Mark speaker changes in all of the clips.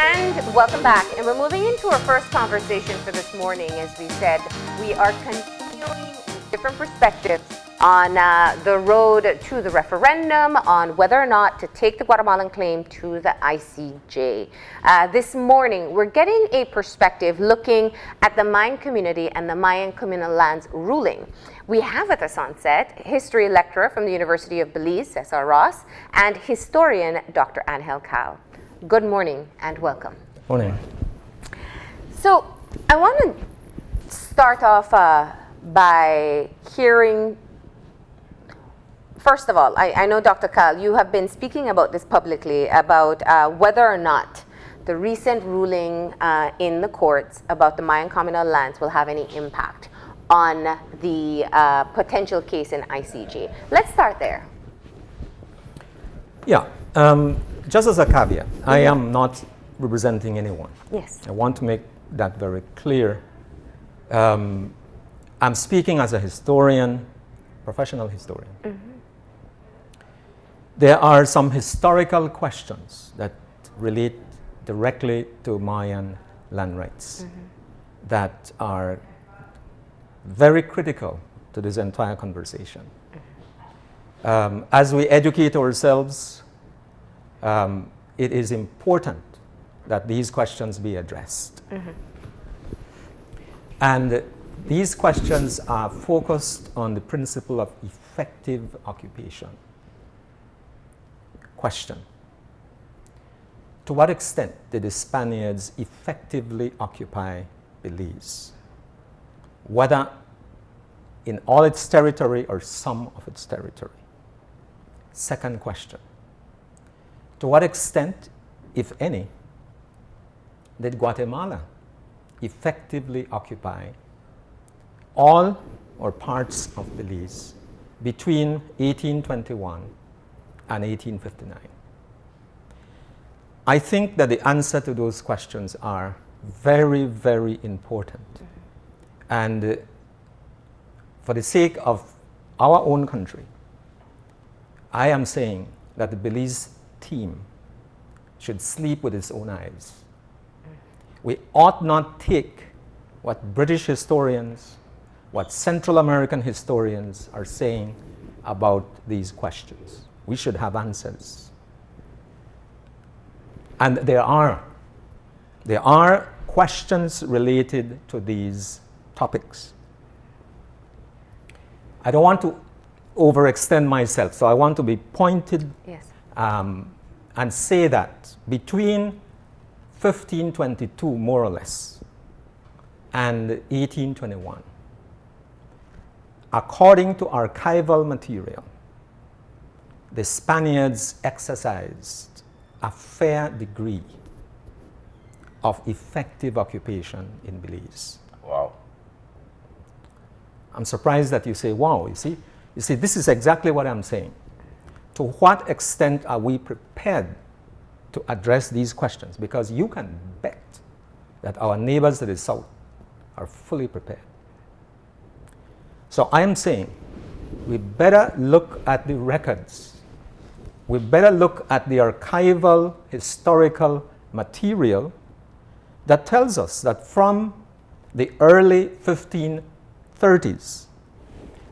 Speaker 1: And welcome back. And we're moving into our first conversation for this morning. As we said, we are continuing with different perspectives on the road to the referendum, on whether or not to take the Guatemalan claim to the ICJ. This morning, we're getting a perspective looking at the Mayan community and the Mayan communal lands ruling. We have at us on set history lecturer from the University of Belize, Cesar Ross, and historian Dr. Angel Cal. Good morning and welcome.
Speaker 2: Morning.
Speaker 1: So I want to start off by hearing, first of all, I know Dr. Cal, you have been speaking about this publicly, about whether or not the recent ruling in the courts about the Mayan communal lands will have any impact on the potential case in ICJ. Let's start there.
Speaker 2: Yeah. Just as a caveat, I am not representing anyone.
Speaker 1: Yes.
Speaker 2: I want to make that very clear. I'm speaking as a historian, professional historian. Mm-hmm. There are some historical questions that relate directly to Mayan land rights mm-hmm. that are very critical to this entire conversation. Mm-hmm. As we educate ourselves, it is important that these questions be addressed. Mm-hmm. And these questions are focused on the principle of effective occupation. Question: to what extent did the Spaniards effectively occupy Belize? Whether in all its territory or some of its territory. Second question: to what extent, if any, did Guatemala effectively occupy all or parts of Belize between 1821 and 1859? I think that the answer to those questions are very, very important. Mm-hmm. And for the sake of our own country, I am saying that the Belize team should sleep with its own eyes. We ought not take what British historians, what Central American historians are saying about these questions. We should have answers. And there are questions related to these topics. I don't want to overextend myself, so I want to be pointed. Yes. And say that between 1522, more or less, and 1821, according to archival material, the Spaniards exercised a fair degree of effective occupation in Belize.
Speaker 3: Wow.
Speaker 2: I'm surprised that you say, wow, you see, this is exactly what I'm saying. To what extent are we prepared to address these questions? Because you can bet that our neighbors to the south are fully prepared. So I am saying we better look at the records. We better look at the archival historical material that tells us that from the early 1530s,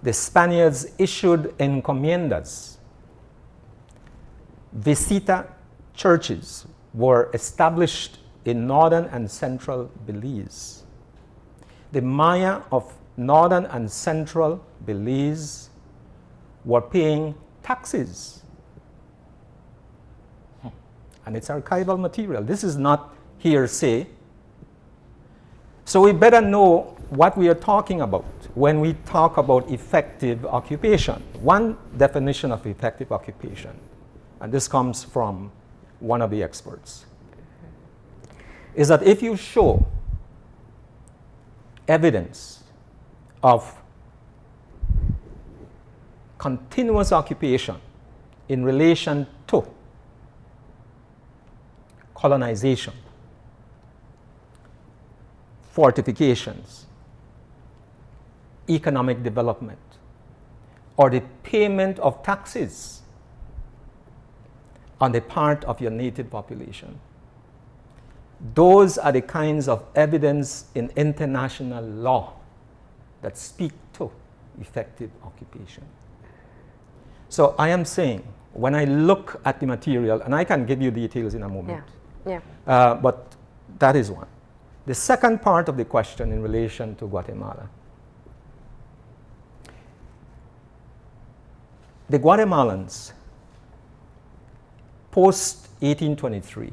Speaker 2: the Spaniards issued encomiendas. Visita churches were established in northern and central Belize. The Maya of northern and central Belize were paying taxes. And it's archival material. This is not hearsay. So we better know what we are talking about when we talk about effective occupation. One definition of effective occupation, and this comes from one of the experts, is that if you show evidence of continuous occupation in relation to colonization, fortifications, economic development, or the payment of taxes on the part of your native population, Those are the kinds of evidence in international law that speak to effective occupation. So I am saying, when I look at the material, and I can give you details in a moment, but that is one. The second part of the question in relation to Guatemala. The Guatemalans, post-1823,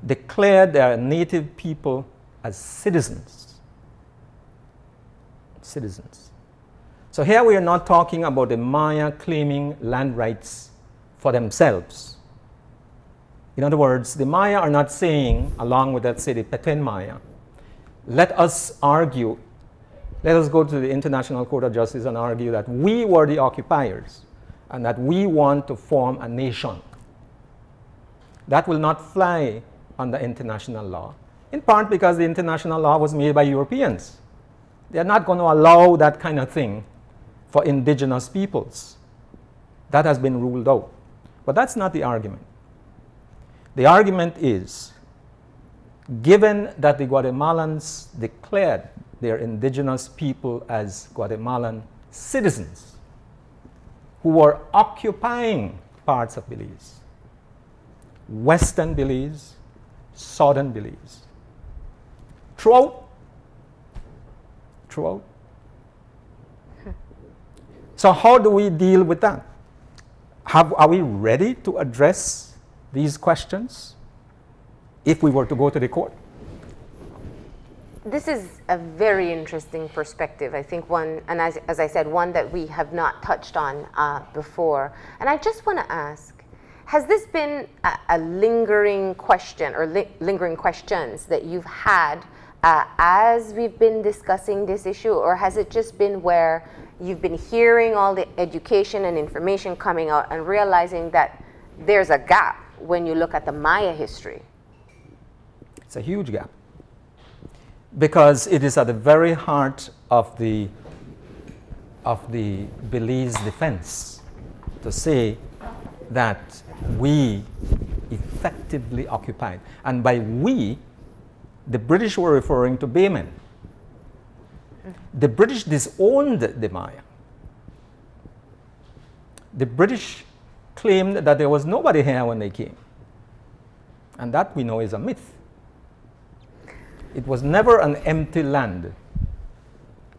Speaker 2: declared their native people as citizens. Citizens. So here we are not talking about the Maya claiming land rights for themselves. In other words, the Maya are not saying, along with, let's say, the Petén Maya, let us argue, let us go to the International Court of Justice and argue that we were the occupiers and that we want to form a nation. That will not fly under international law, in part because the international law was made by Europeans. They're not going to allow that kind of thing for indigenous peoples. That has been ruled out. But that's not the argument. The argument is, given that the Guatemalans declared their indigenous people as Guatemalan citizens who were occupying parts of Belize, western Belize, southern Belize, throughout. So how do we deal with that? Are we ready to address these questions if we were to go to the court?
Speaker 1: This is a very interesting perspective. I think one, and as I said, one that we have not touched on before. And I just want to ask, has this been a lingering question or lingering questions that you've had as we've been discussing this issue, or has it just been where you've been hearing all the education and information coming out and realizing that there's a gap when you look at the Maya history?
Speaker 2: It's a huge gap, because it is at the very heart of the Belize defense to say that we effectively occupied. And by we, the British were referring to Baymen. The British disowned the Maya. The British claimed that there was nobody here when they came. And that we know is a myth. It was never an empty land.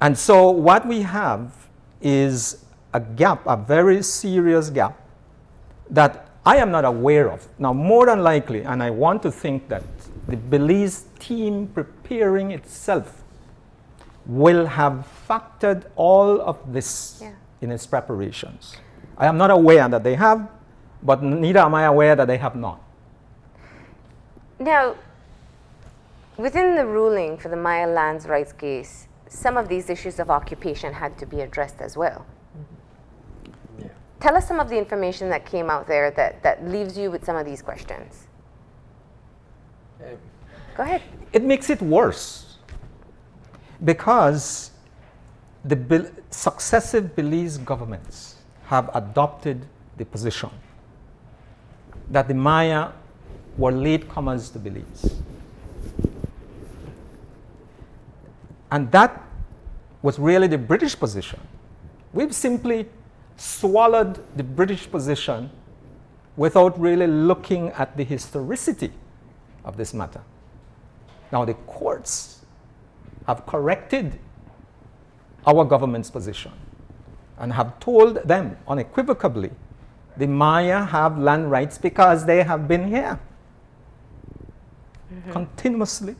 Speaker 2: And so what we have is a gap, a very serious gap, that I am not aware of. Now, more than likely, and I want to think that the Belize team preparing itself will have factored all of this in its preparations. I am not aware that they have, but neither am I aware that they have not.
Speaker 1: Now, within the ruling for the Maya lands rights case, some of these issues of occupation had to be addressed as well. Yeah. Tell us some of the information that came out there that leaves you with some of these questions. Go ahead.
Speaker 2: It makes it worse, because the successive Belize governments have adopted the position that the Maya were latecomers to Belize. And that was really the British position. We've simply swallowed the British position without really looking at the historicity of this matter. Now, the courts have corrected our government's position and have told them unequivocally the Maya have land rights because they have been here continuously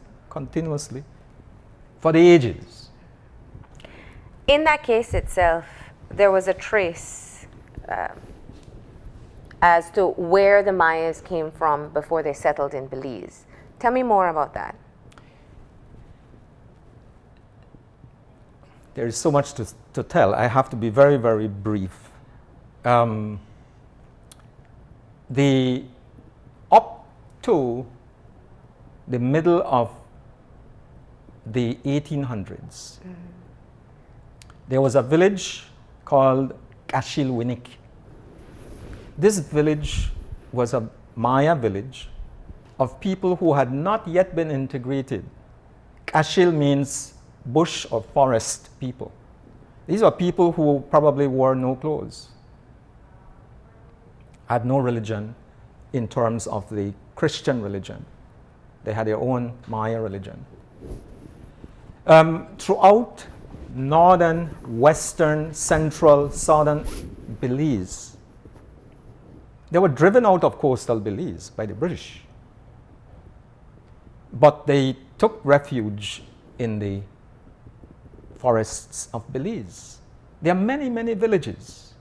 Speaker 2: for the ages.
Speaker 1: In that case itself, there was a trace as to where the Mayas came from before they settled in Belize. Tell me more about that.
Speaker 2: There is so much to tell. I have to be very, very brief. Up to the middle of the 1800s, there was a village called Kashilwinik. This village was a Maya village of people who had not yet been integrated. Kashil means bush or forest people. These are people who probably wore no clothes, had no religion in terms of the Christian religion. They had their own Maya religion. Throughout northern, western, central, southern Belize, they were driven out of coastal Belize by the British. But they took refuge in the forests of Belize. There are many, many villages,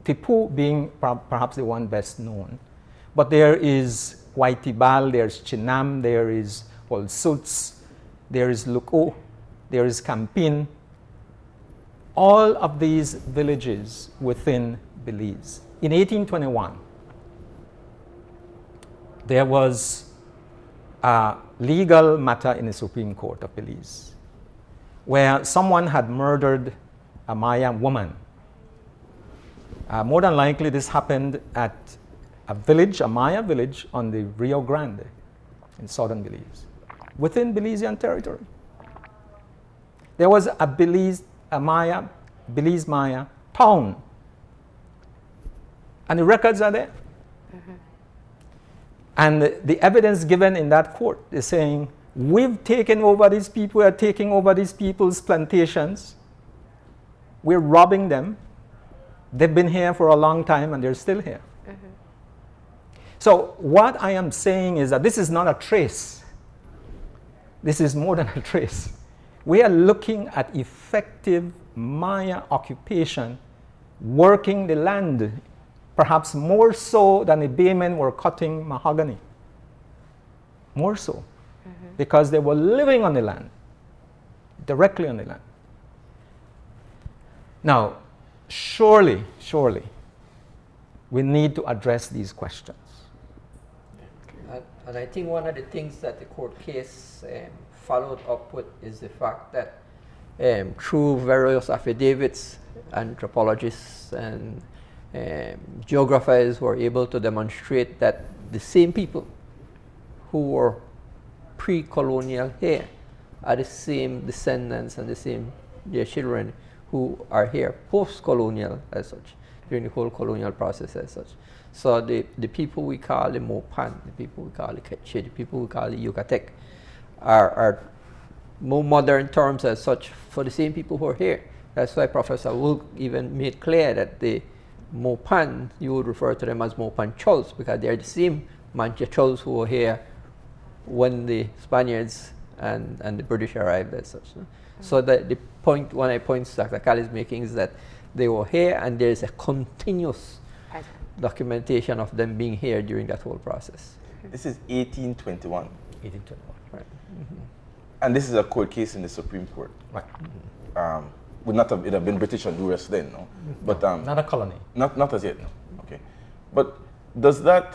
Speaker 2: Tipu being perhaps the one best known. But there is Waitibal, there's Chinam, there is Olsuts, there is Luko, there is Campin. All of these villages within Belize. In 1821, there was a legal matter in the Supreme Court of Belize where someone had murdered a Maya woman. More than likely, this happened at a village, a Maya village on the Rio Grande in southern Belize, within Belizean territory. There was a Belize Maya town, and the records are there. Mm-hmm. And the evidence given in that court is saying, we've taken over these people, we are taking over these people's plantations, we're robbing them, they've been here for a long time and they're still here. Mm-hmm. So what I am saying is that this is not a trace. This is more than a trace. We are looking at effective Maya occupation, working the land, perhaps more so than the Baymen were cutting mahogany. More so. Mm-hmm. Because they were living on the land, directly on the land. Now, surely, we need to address these questions.
Speaker 3: And I think one of the things that the court case followed up with is the fact that through various affidavits, anthropologists and geographers were able to demonstrate that the same people who were pre-colonial here are the same descendants and the same their children who are here post-colonial as such, during the whole colonial process as such. So the people we call the Mopan, the people we call the Quechua, the people we call the Yucatec are more modern terms as such for the same people who are here. That's why Professor Woolk even made clear that the Mopan, you would refer to them as Mopan Chols, because they're the same Mancha Chols who were here when the Spaniards and the British arrived as such. No? Mm-hmm. So the point, one of the points Dr. Kal is making is that they were here and there's a continuous documentation of them being here during that whole process.
Speaker 4: This is 1821.
Speaker 3: 1821, right. Mm-hmm.
Speaker 4: And this is a court case in the Supreme Court.
Speaker 2: Right.
Speaker 4: Mm-hmm. Would not have, it have been British Honduras then, no? But
Speaker 2: not a colony.
Speaker 4: Not as yet, no. Okay. But does that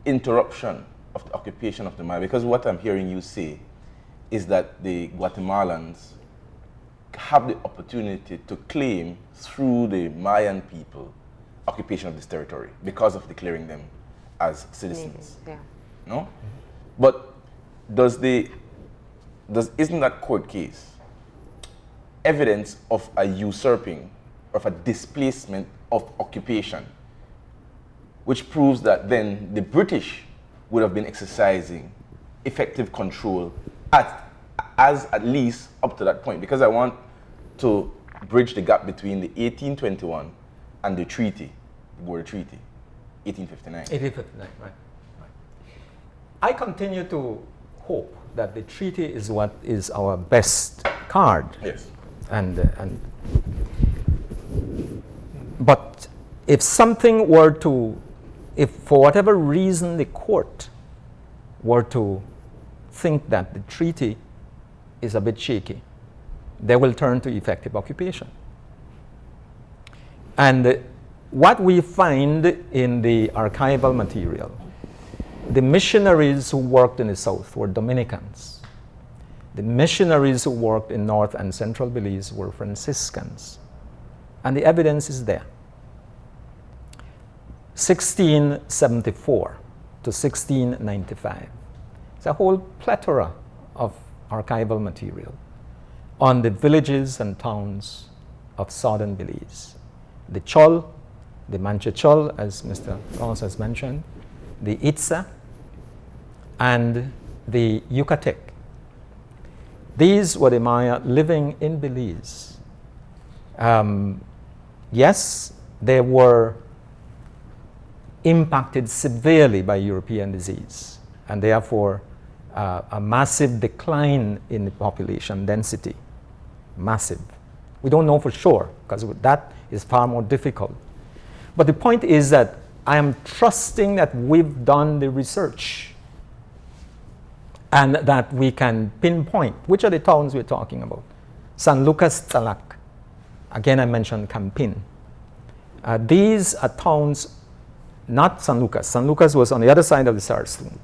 Speaker 4: interruption of the occupation of the Maya, because what I'm hearing you say is that the Guatemalans have the opportunity to claim through the Mayan people occupation of this territory because of declaring them as citizens.
Speaker 1: Yeah.
Speaker 4: No? Mm-hmm. But isn't that court case evidence of a usurping, of a displacement of occupation, which proves that then the British would have been exercising effective control at least up to that point? Because I want to bridge the gap between the 1821 and the treaty, the border treaty, 1859.
Speaker 2: 1859, right. I continue to hope that the treaty is what is our best card.
Speaker 4: Yes.
Speaker 2: But if something were to, if for whatever reason the court were to think that the treaty is a bit shaky, they will turn to effective occupation. And what we find in the archival material, the missionaries who worked in the south were Dominicans. The missionaries who worked in North and Central Belize were Franciscans. And the evidence is there. 1674, to 1695. It's a whole plethora of archival material on the villages and towns of southern Belize. The Chol, the Mancha Chol, as Mr. Ross has mentioned, the Itza, and the Yucatec. These were the Maya living in Belize. Yes, they were impacted severely by European disease, and therefore a massive decline in the population density. Massive. We don't know for sure, because that is far more difficult. But the point is that I am trusting that we've done the research and that we can pinpoint which are the towns we're talking about. San Lucas, Talac. Again, I mentioned Campin. These are towns, not San Lucas. San Lucas was on the other side of the Sarstoon,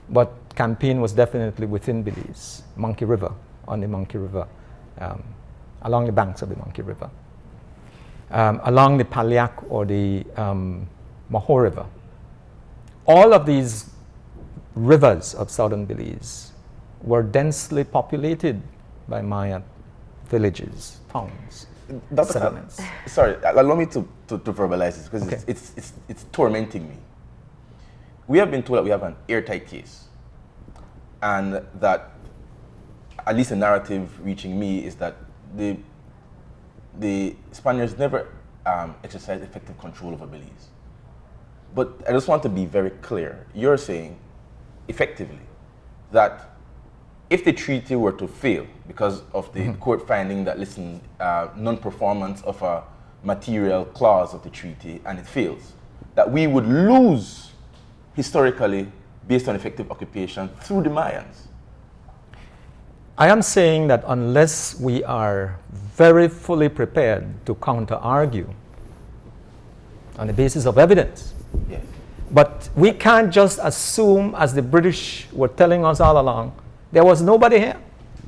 Speaker 2: but Campin was definitely within Belize, Monkey River, on the Monkey River, along the banks of the Monkey River. Along the Paliac or the Maho River. All of these rivers of southern Belize were densely populated by Maya villages, towns, settlements.
Speaker 4: Sorry, allow me to verbalize this, because
Speaker 2: Okay.
Speaker 4: it's tormenting me. We have been told that we have an airtight case, and that at least the narrative reaching me is that the Spaniards never exercised effective control over Belize. But I just want to be very clear. You're saying, effectively, that if the treaty were to fail because of the court finding that, listen, non-performance of a material clause of the treaty, and it fails, that we would lose historically based on effective occupation through the Mayans.
Speaker 2: I am saying that unless we are very fully prepared to counter-argue on the basis of evidence,
Speaker 4: Yes.
Speaker 2: but we can't just assume, as the British were telling us all along, there was nobody here.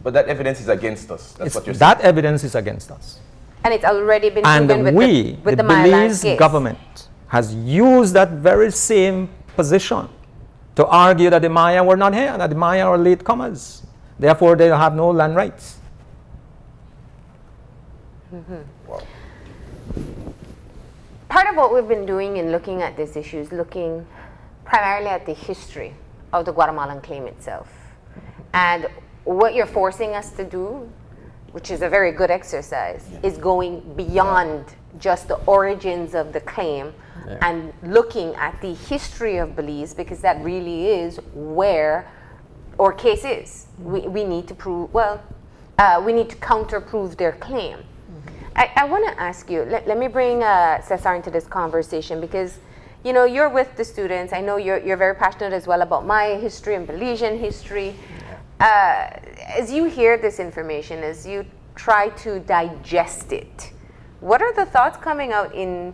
Speaker 4: But that evidence is against us. That's what you're saying.
Speaker 2: That evidence is against us.
Speaker 1: And it's already been proven
Speaker 2: And
Speaker 1: with
Speaker 2: the
Speaker 1: the Maya land
Speaker 2: Belize
Speaker 1: case.
Speaker 2: government has used that very same position to argue that the Maya were not here, that the Maya are latecomers. Therefore, they have no land rights.
Speaker 4: Wow.
Speaker 1: Part of what we've been doing in looking at this issue is looking primarily at the history of the Guatemalan claim itself. And what you're forcing us to do, which is a very good exercise, is going beyond just the origins of the claim and looking at the history of Belize, because that really is where our case is. We need to prove, we need to counter-prove their claim. I want to ask you, let me bring Cesar into this conversation, because you know, you're with the students. I know you're very passionate as well about Maya history and Belizean history. As you hear this information, as you try to digest it, what are the thoughts coming out in,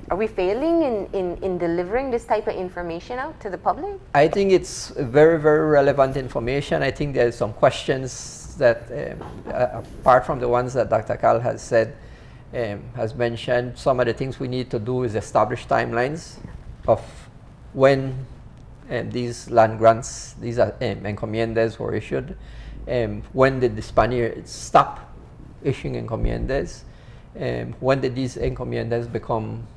Speaker 1: are we failing in delivering this type of information out to the public?
Speaker 3: I think it's very, very relevant information. I think there's some questions that, apart from the ones that Dr. Kal has said, has mentioned, some of the things we need to do is establish timelines of when these land grants, these encomiendas were issued, when did the Spaniards stop issuing encomiendas, when did these encomiendas become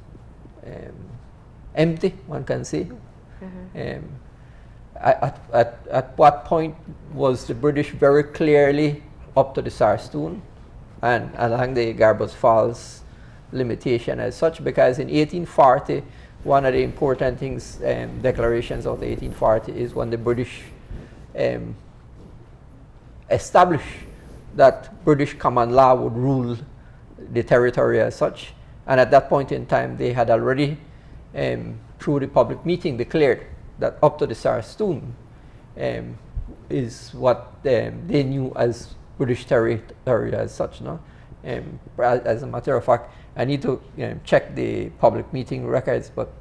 Speaker 3: empty, one can say. At what point was the British very clearly up to the Sarstoon and along the Garbus Falls limitation as such? Because in 1840, one of the important things, declarations of the 1840, is when the British established that British common law would rule the territory as such. And at that point in time, they had already, through the public meeting, declared that up to the Sarstoon is what they knew as British territory as such. No? As a matter of fact, I need to check the public meeting records, but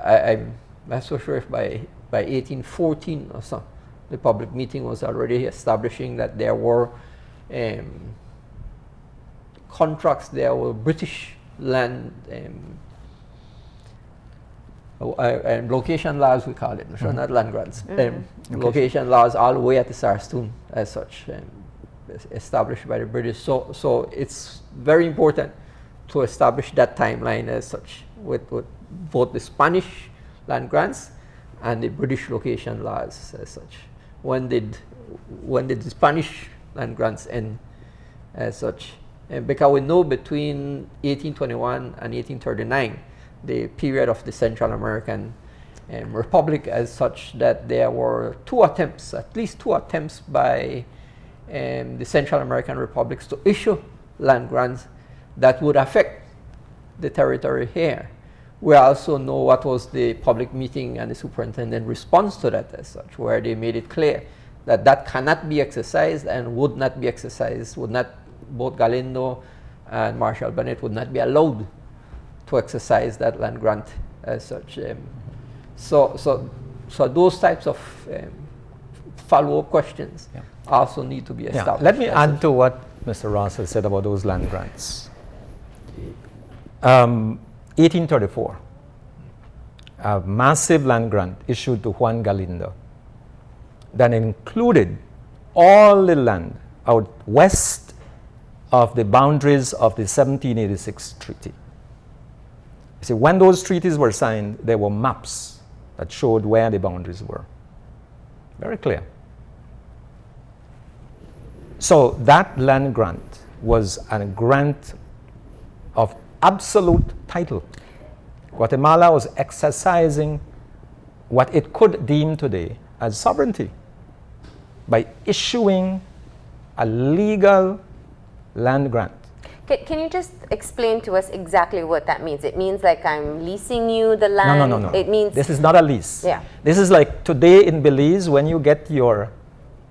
Speaker 3: I'm not so sure if by 1814 or so, the public meeting was already establishing that there were contracts, there were British land and location laws, we call it, so not land grants. Location laws all the way at the Sarstoon as such, established by the British. So it's very important to establish that timeline as such with both the Spanish land grants and the British location laws as such. When did the Spanish land grants end as such? Because we know between 1821 and 1839, the period of the Central American Republic as such, that there were at least two attempts by the Central American republics to issue land grants that would affect the territory here. We also know what was the public meeting and the superintendent response to that as such, where they made it clear that that cannot be exercised and would not be exercised, both Galindo and Marshall Bennett would not be allowed to exercise that land grant as such. So those types of follow-up questions also need to be established.
Speaker 2: Let me add to what Mr. Ross has said about those land grants. 1834, a massive land grant issued to Juan Galindo that included all the land out west of the boundaries of the 1786 treaty. You see, when those treaties were signed, there were maps that showed where the boundaries were. Very clear. So that land grant was a grant of absolute title. Guatemala was exercising what it could deem today as sovereignty by issuing a legal land grant.
Speaker 1: Can you just explain to us exactly what that means? It means like I'm leasing you the land?
Speaker 2: No.
Speaker 1: It means
Speaker 2: this is not a lease.
Speaker 1: Yeah.
Speaker 2: This is like today in Belize when you get your,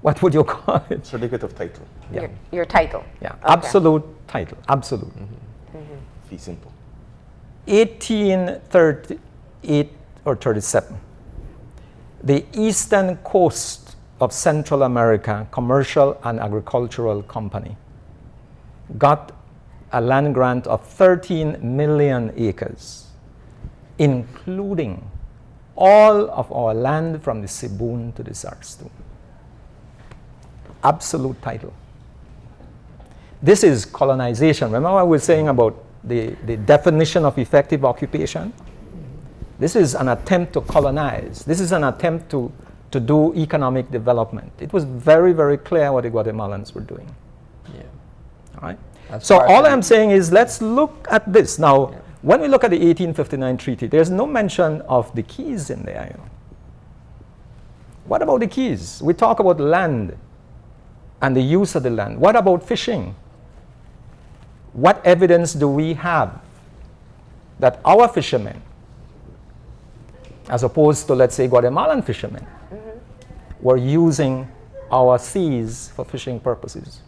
Speaker 2: what would you call it?
Speaker 4: Certificate of title.
Speaker 2: Yeah.
Speaker 1: Your title.
Speaker 2: Yeah.
Speaker 1: Okay.
Speaker 2: Absolute title. Absolute.
Speaker 4: Fee simple.
Speaker 2: 1838 or 37, the eastern coast of Central America Commercial and Agricultural Company got a land grant of 13 million acres, including all of our land from the Sibun to the Sarstoon. Absolute title. This is colonization. Remember what we were saying about the definition of effective occupation? This is an attempt to colonize. This is an attempt to do economic development. It was very, very clear what the Guatemalans were doing.
Speaker 3: Yeah.
Speaker 2: All right?
Speaker 3: As
Speaker 2: So
Speaker 3: far
Speaker 2: all
Speaker 3: as
Speaker 2: I'm saying is let's look at this. Now, when we look at the 1859 treaty, there's no mention of the keys in there. You know. What about the keys? We talk about land and the use of the land. What about fishing? What evidence do we have that our fishermen, as opposed to, let's say, Guatemalan fishermen, were using our seas for fishing purposes?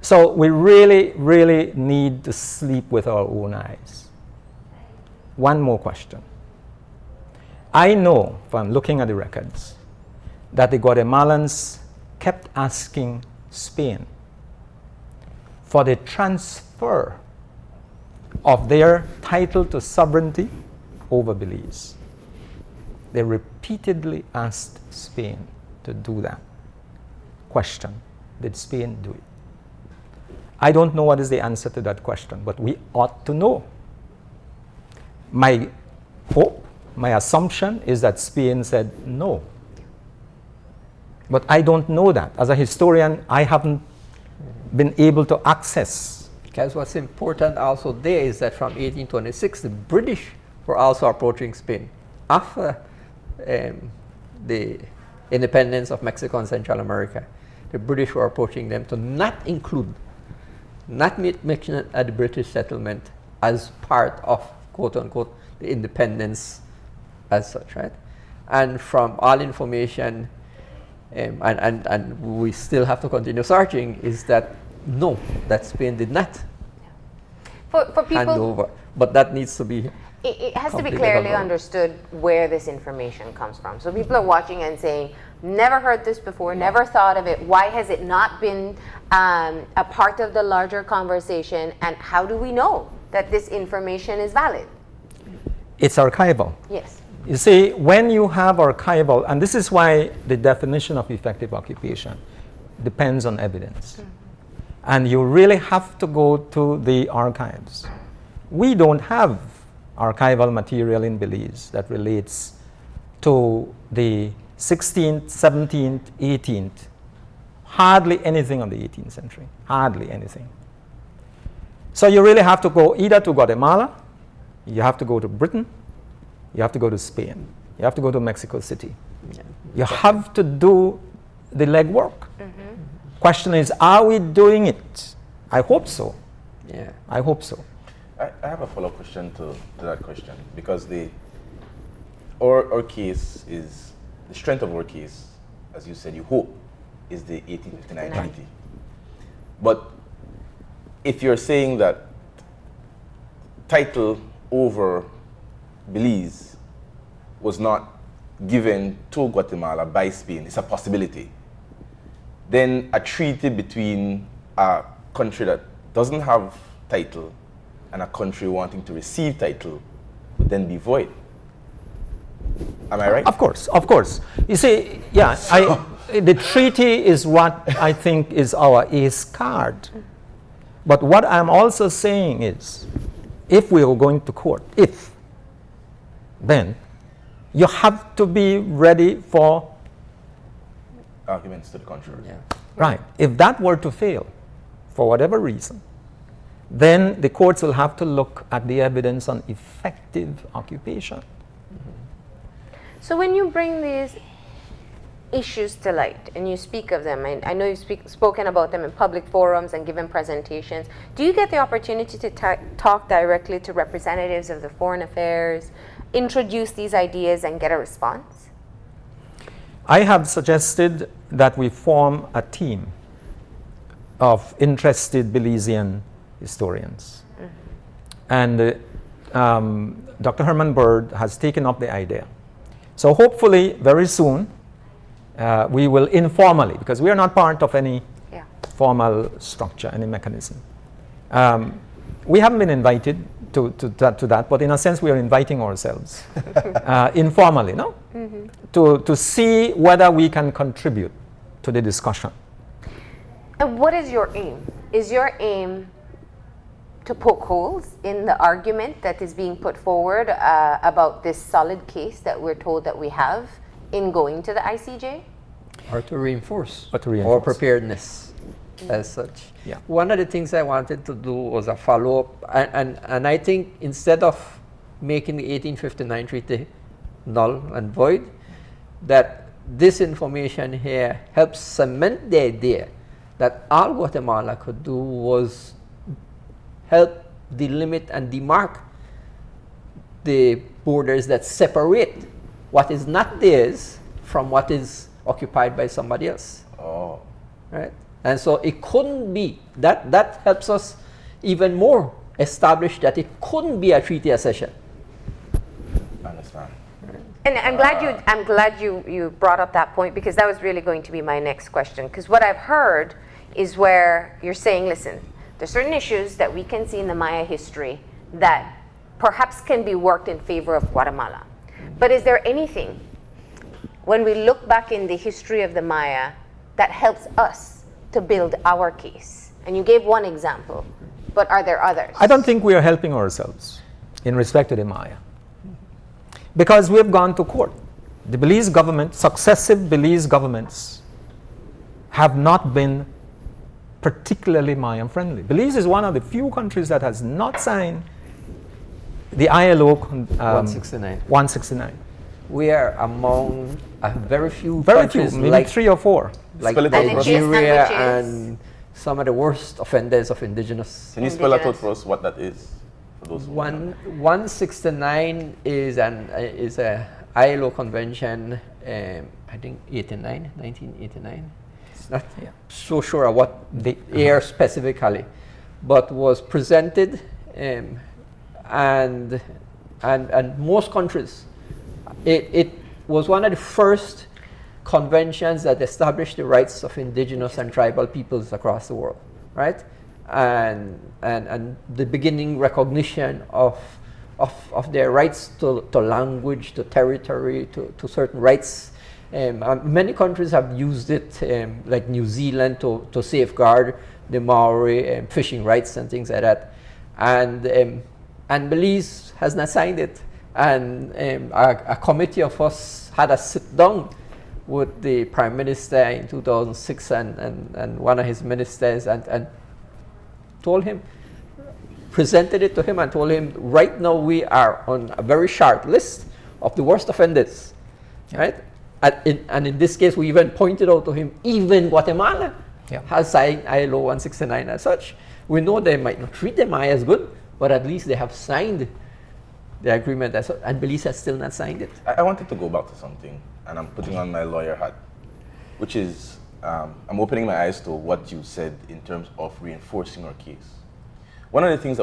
Speaker 2: So we really, really need to sleep with our own eyes. One more question. I know, from looking at the records, that the Guatemalans kept asking Spain for the transfer of their title to sovereignty over Belize. They repeatedly asked Spain to do that. Question, did Spain do it? I don't know what is the answer to that question, but we ought to know. My hope, my assumption is that Spain said no. But I don't know that. As a historian, I haven't been able to access.
Speaker 3: Because what's important also there is that from 1826, the British were also approaching Spain. After the independence of Mexico and Central America, the British were approaching them to not mention at the British settlement as part of, quote unquote, the independence as such, right? And from all information, and we still have to continue searching, is that no, that Spain did not
Speaker 1: For people,
Speaker 3: hand over. But that needs to be
Speaker 1: it has to be
Speaker 3: completely
Speaker 1: clearly
Speaker 3: confirmed.
Speaker 1: understood where this information comes from. So people are watching and saying, never heard this before, never thought of it. Why has it not been a part of the larger conversation? And how do we know that this information is valid?
Speaker 2: it's archival.
Speaker 1: Yes.
Speaker 2: You see, when you have archival, and this is why the definition of effective occupation depends on evidence. And you really have to go to the archives. We don't have archival material in Belize that relates to the 16th, 17th, 18th. Hardly anything of the 18th century. Hardly anything. So you really have to go either to Guatemala, you have to go to Britain, you have to go to Spain, you have to go to Mexico City.
Speaker 3: Yeah.
Speaker 2: You have to do the legwork. Question is, are we doing it? I hope so.
Speaker 3: Yeah.
Speaker 2: I hope so.
Speaker 4: I have a follow-up question to that question, because our case is, the strength of our case, as you said, you hope, is the 1859 treaty. But if you're saying that title over Belize was not given to Guatemala by Spain, it's a possibility, then a treaty between a country that doesn't have title and a country wanting to receive title would then be void. Am I right?
Speaker 2: Of course, of course. You see, yeah, the treaty is what I think is our ace card. But what I'm also saying is, if we are going to court, then you have to be ready for
Speaker 4: Arguments to the contrary.
Speaker 3: Yeah.
Speaker 2: right. If that were to fail, for whatever reason, then the courts will have to look at the evidence on effective occupation.
Speaker 1: So when you bring these issues to light and you speak of them, and I know you've spoken about them in public forums and given presentations, do you get the opportunity to talk directly to representatives of the foreign affairs, introduce these ideas and get a response?
Speaker 2: I have suggested that we form a team of interested Belizean historians. And Dr. Herman Bird has taken up the idea. So hopefully very soon we will informally, because we are not part of any formal structure, any mechanism. We haven't been invited to that, but in a sense we are inviting ourselves informally, no? To see whether we can contribute to the discussion.
Speaker 1: And what is your aim? Is your aim to poke holes in the argument that is being put forward about this solid case that we're told that we have in going to the ICJ?
Speaker 3: Or to reinforce.
Speaker 2: Or to reinforce.
Speaker 3: Or preparedness as such.
Speaker 2: Yeah.
Speaker 3: One of the things I wanted to do was a follow-up, and I think instead of making the 1859 treaty null and void, that this information here helps cement the idea that all Guatemala could do was help delimit and demark the borders that separate what is not theirs from what is occupied by somebody else.
Speaker 4: Oh.
Speaker 3: Right? And so it couldn't be, that helps us even more establish that it couldn't be a treaty accession.
Speaker 4: I understand.
Speaker 1: And I'm glad you brought up that point, because that was really going to be my next question. Because what I've heard is where you're saying, listen, there's certain issues that we can see in the Maya history that perhaps can be worked in favor of Guatemala. But is there anything, when we look back in the history of the Maya, that helps us to build our case? And you gave one example, but are there others?
Speaker 2: I don't think we are helping ourselves in respect to the Maya, because we have gone to court. The Belize government, successive Belize governments, have not been particularly Mayan friendly. Belize is one of the few countries that has not signed the ILO 169.
Speaker 3: We are among very few
Speaker 2: Very few,
Speaker 3: countries,
Speaker 2: maybe
Speaker 3: like
Speaker 2: 3 or 4.
Speaker 3: like
Speaker 4: Spell it out for us.
Speaker 3: Nigeria
Speaker 1: Which is-
Speaker 3: and some of the worst offenders of indigenous.
Speaker 4: Can you spell out for us what that is? For those who don't know?
Speaker 3: 169 is a ILO convention, I think 1989. Not so sure of what
Speaker 2: The
Speaker 3: year specifically, but was presented, and most countries, it was one of the first conventions that established the rights of indigenous and tribal peoples across the world, right? And the beginning recognition of of their rights to language, to territory, to certain rights. Many countries have used it, like New Zealand, to safeguard the Maori fishing rights and things like that. And Belize has not signed it. And a committee of us had a sit down with the Prime Minister in 2006 and one of his ministers and told him, presented it to him and told him, right now we are on a very short list of the worst offenders, right? And in this case, we even pointed out to him, even Guatemala has signed ILO 169 as such. We know they might not treat them as good, but at least they have signed the agreement, and Belize has still not signed it.
Speaker 4: I wanted to go back to something, and I'm putting on my lawyer hat, which is, I'm opening my eyes to what you said in terms of reinforcing our case. One of the things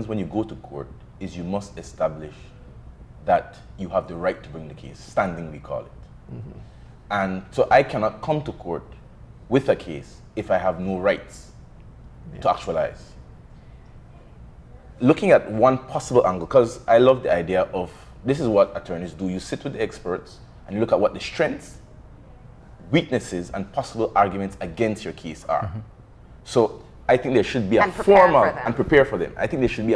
Speaker 4: when you go to court is you must establish that you have the right to bring the case, standing we call it. Mm-hmm. And so I cannot come to court with a case if I have no rights to actualize. Looking at one possible angle, because I love the idea of, this is what attorneys do. You sit with the experts and you look at what the strengths, weaknesses, and possible arguments against your case are. Mm-hmm. So I think there should be a formal, and prepare for them. I think there should be